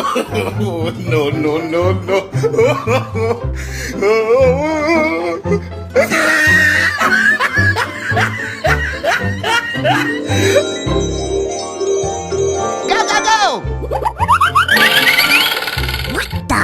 No, no, no, no. Go, go, go! What the?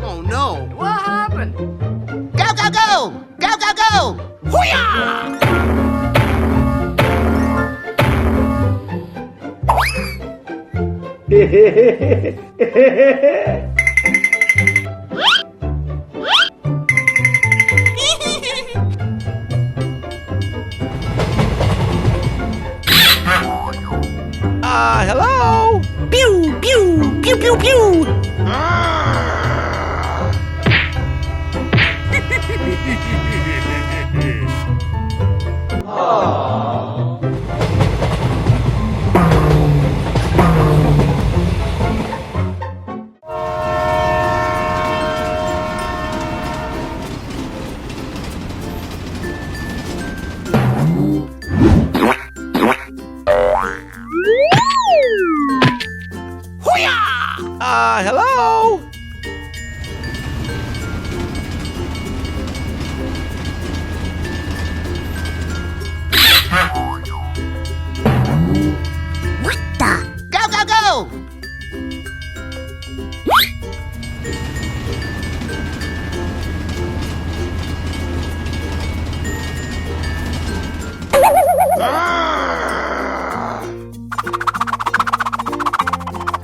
Oh no! What happened? Go, go, go! Go, go, go! Hoo-yah! Hello? Pew, pew, pew, pew, pew! Hello? What the? Go, go, go!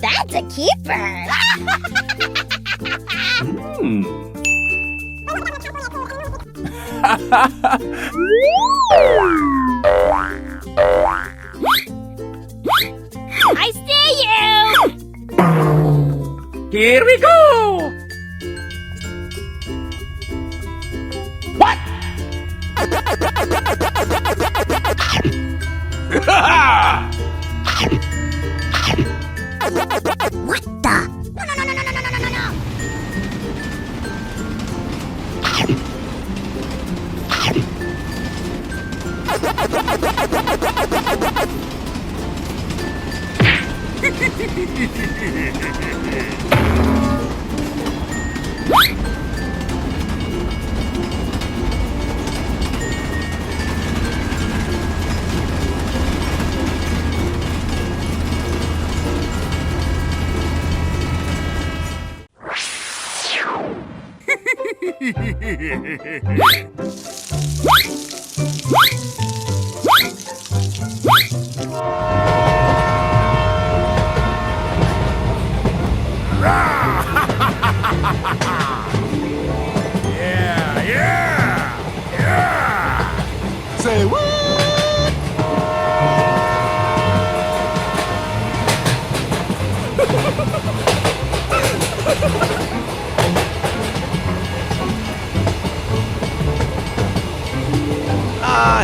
That's a keeper! I see you! Here we go! What? What the? No, no, no, no, no, no, no, no, no! Say what?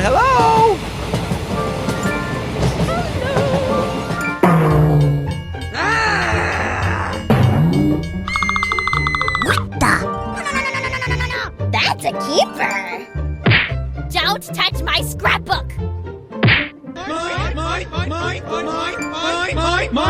Hello? What the? No, no, no, no, no, no, no, no, no! That's a keeper! Don't touch my scrapbook! My.